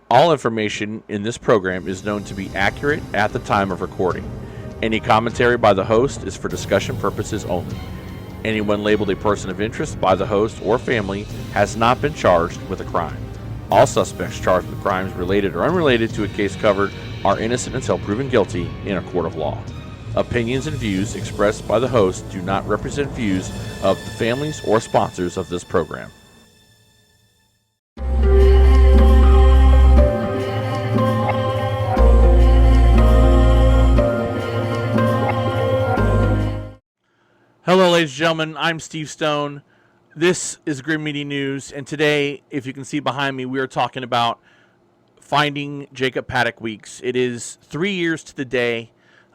All information in this program is known to be accurate at the time of recording. Any commentary by the host is for discussion purposes only. Anyone labeled a person of interest by the host or family has not been charged with a crime. All suspects charged with crimes related or unrelated to a case covered are innocent until proven guilty in a court of law. Opinions and views expressed by the host do not represent views of the families or sponsors of this program. Hello, ladies and gentlemen. I'm Steve Stone. This is Grimm Media News, and today, if you can see behind me, we are talking about finding Jacob Paddock-Weeks. It is 3 years to the day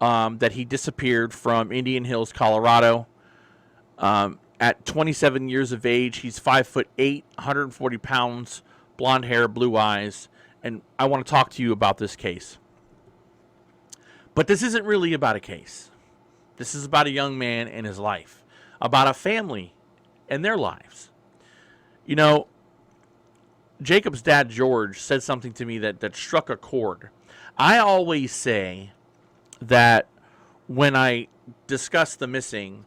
that he disappeared from Indian Hills, Colorado. At 27 years of age, he's 5'8", 140 pounds, blonde hair, blue eyes, and I want to talk to you about this case. But this isn't really about a case. This is about a young man and his life, about a family and their lives. You know, Jacob's dad, George, said something to me that struck a chord. I always say that when I discuss the missing,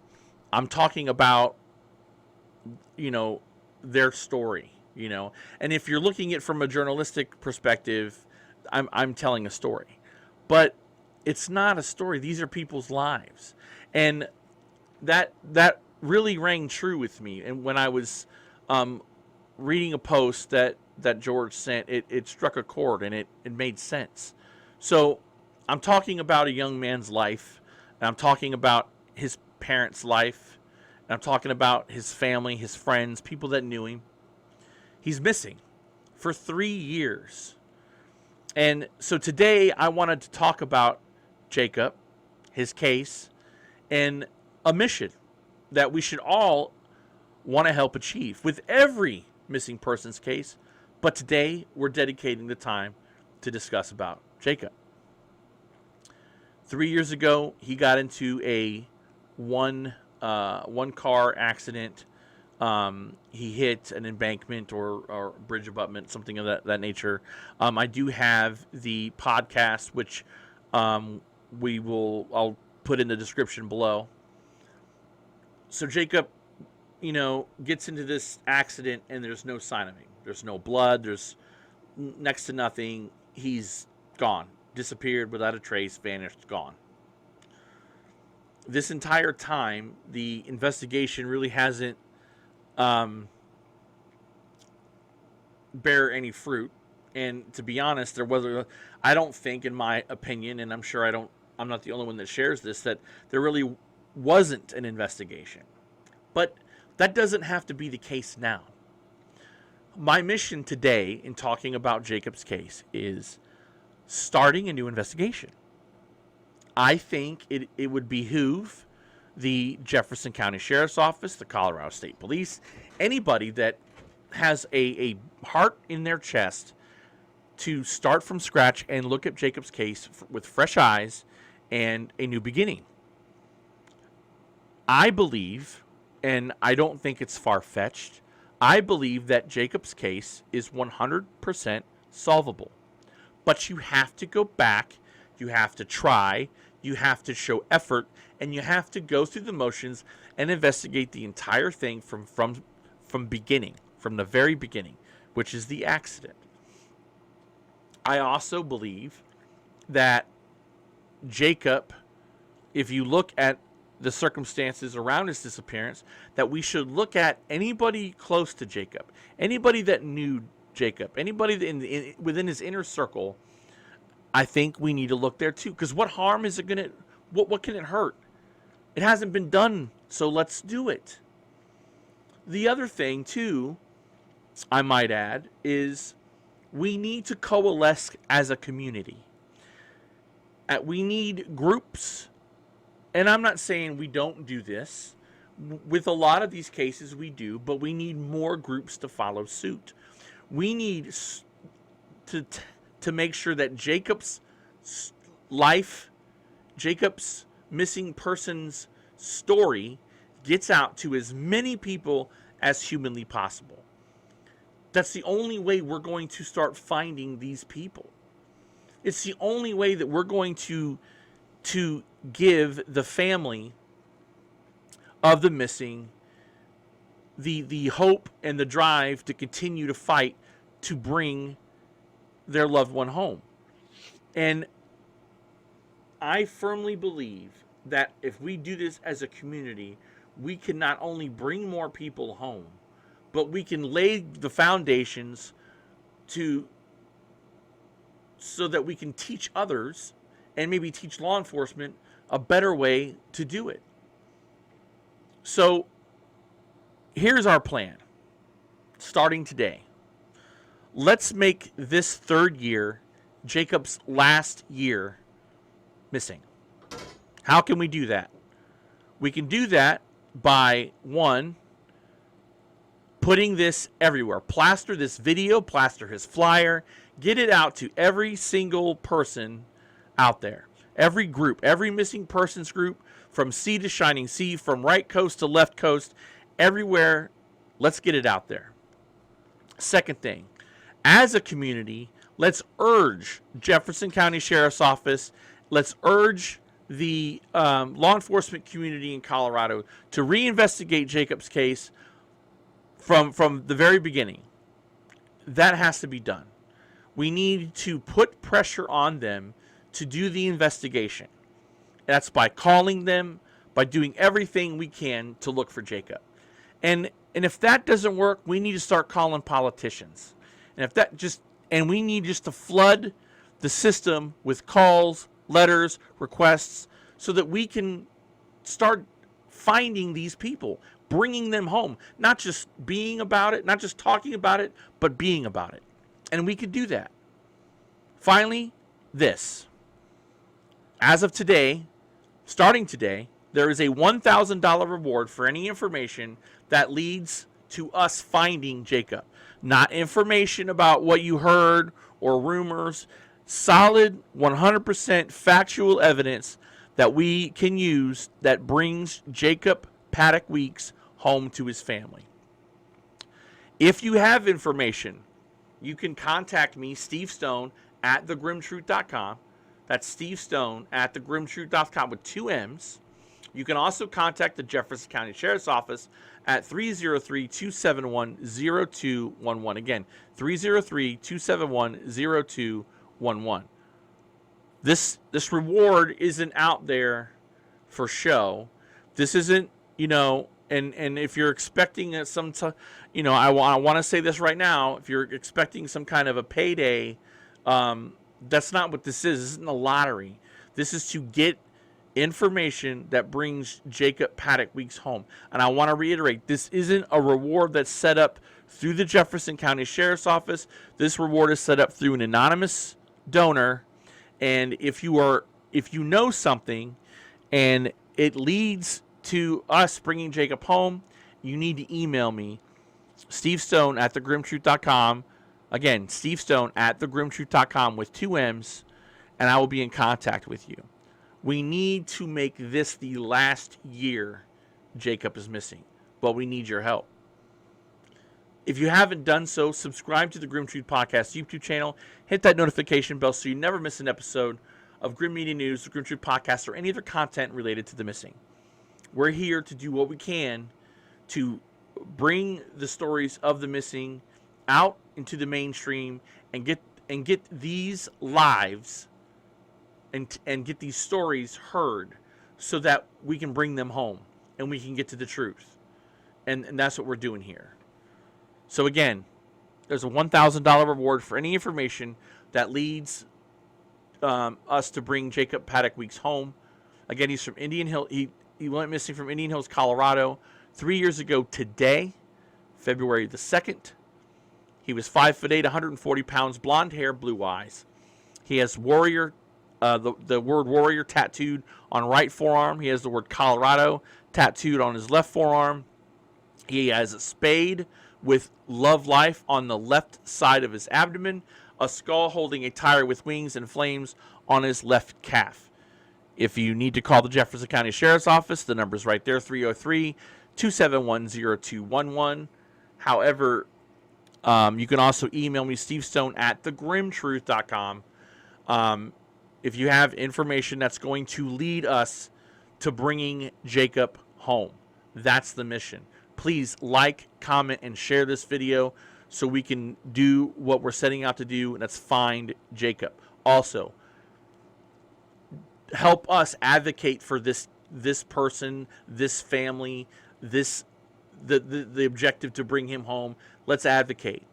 I'm talking about, their story, And if you're looking at it from a journalistic perspective, I'm telling a story. But it's not a story. These are people's lives. And that really rang true with me. And when I was reading a post that George sent, it struck a chord and it made sense. So I'm talking about a young man's life, and I'm talking about his parents' life, and I'm talking about his family, his friends, people that knew him. He's missing for 3 years. And so today I wanted to talk about Jacob, his case, and a mission that we should all want to help achieve with every missing person's case. But today we're dedicating the time to discuss about Jacob. 3 years ago, he got into a one car accident. He hit an embankment or bridge abutment, something of that nature. I do have the podcast, which I'll put in the description below. So Jacob, gets into this accident and there's no sign of him. There's no blood. There's next to nothing. He's gone, disappeared without a trace, vanished, gone. This entire time, the investigation really hasn't bear any fruit. And to be honest, I don't think, in my opinion, and I'm sure I'm not the only one that shares this, that there really wasn't an investigation. But that doesn't have to be the case now. My mission today in talking about Jacob's case is starting a new investigation. I think it would behoove the Jefferson County Sheriff's Office, the Colorado State Police, anybody that has a heart in their chest to start from scratch and look at Jacob's case with fresh eyes and a new beginning. I believe, and I don't think it's far-fetched, I believe that Jacob's case is 100% solvable. But you have to go back, you have to try, you have to show effort, and you have to go through the motions and investigate the entire thing from beginning, from the very beginning, which is the accident. I also believe that Jacob, if you look at the circumstances around his disappearance, that we should look at anybody close to Jacob, anybody that knew Jacob, anybody within his inner circle. I think we need to look there too, because what harm is it gonna? What can it hurt? It hasn't been done, so let's do it. The other thing too, I might add, is we need to coalesce as a community. We need groups, and I'm not saying we don't do this. With a lot of these cases we do, but we need more groups to follow suit. We need to make sure that Jacob's life, Jacob's missing person's story gets out to as many people as humanly possible. That's the only way we're going to start finding these people. It's the only way that we're going to give the family of the missing the hope and the drive to continue to fight to bring their loved one home. And I firmly believe that if we do this as a community, we can not only bring more people home, but we can lay the foundations so that we can teach others and maybe teach law enforcement a better way to do it. So here's our plan. Starting today, let's make this third year Jacob's last year missing. How can we do that? We can do that by, one, putting this everywhere. Plaster this video, plaster his flyer, get it out to every single person out there. Every group, every missing persons group, from sea to shining sea, from right coast to left coast, everywhere, let's get it out there. Second thing, as a community, let's urge Jefferson County Sheriff's Office, let's urge the law enforcement community in Colorado to reinvestigate Jacob's case from the very beginning. That has to be done. We need to put pressure on them to do the investigation. That's by calling them, by doing everything we can to look for Jacob. And if that doesn't work, we need to start calling politicians. And we need just to flood the system with calls, letters, requests, so that we can start finding these people, bringing them home, not just being about it, not just talking about it, but being about it. And we could do that. Finally, this. As of today, starting today, there is a $1,000 reward for any information that leads to us finding Jacob. Not information about what you heard or rumors. Solid, 100% factual evidence that we can use that brings Jacob Paddock-Weeks home to his family. If you have information, you can contact me, Steve Stone, at thegrimtruth.com. That's Steve Stone at thegrimtruth.com with 2 M's. You can also contact the Jefferson County Sheriff's Office at 303-271-0211. Again, 303-271-0211. This reward isn't out there for show. This isn't, and if you're expecting I want to say this right now. If you're expecting some kind of a payday, that's not what this is. This isn't a lottery. This is to get information that brings Jacob Paddock-Weeks home. And I want to reiterate, this isn't a reward that's set up through the Jefferson County Sheriff's Office. This reward is set up through an anonymous donor. And if you know something and it leads to us bringing Jacob home, you need to email me, Steve Stone at thegrimtruth.com. Again, Steve Stone at thegrimtruth.com with 2 M's, and I will be in contact with you. We need to make this the last year Jacob is missing, but we need your help. If you haven't done so, subscribe to the Grimm Truth Podcast YouTube channel. Hit that notification bell so you never miss an episode of Grimm Media News, the Grimm Truth Podcast, or any other content related to the missing. We're here to do what we can to bring the stories of the missing out into the mainstream and get these lives and get these stories heard so that we can bring them home and we can get to the truth. And that's what we're doing here. So again, there's a $1,000 reward for any information that leads us to bring Jacob Paddock-Weeks home. Again, he's from Indian Hill. He went missing from Indian Hills, Colorado 3 years ago today, February the 2nd. He was 5'8", 140 pounds, blonde hair, blue eyes. He has warrior, the word warrior tattooed on right forearm. He has the word Colorado tattooed on his left forearm. He has a spade with love life on the left side of his abdomen, a skull holding a tire with wings and flames on his left calf. If you need to call the Jefferson County Sheriff's Office, the number's right there, 303-271-0211. However, You can also email me, stevestone@thegrimtruth.com. If you have information that's going to lead us to bringing Jacob home. That's the mission. Please like, comment, and share this video so we can do what we're setting out to do, and that's find Jacob. Also, help us advocate for this person, this family, the objective to bring him home. Let's advocate.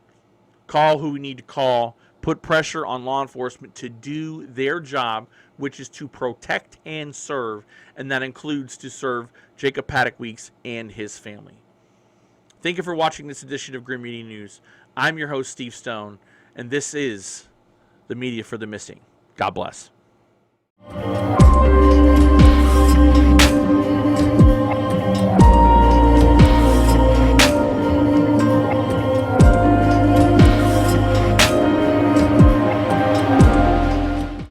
Call who we need to call. Put pressure on law enforcement to do their job, which is to protect and serve, and that includes to serve Jacob Paddock-Weeks and his family. Thank you for watching this edition of Grimm Media News. I'm your host, Steve Stone, and this is the Media for the Missing. God bless.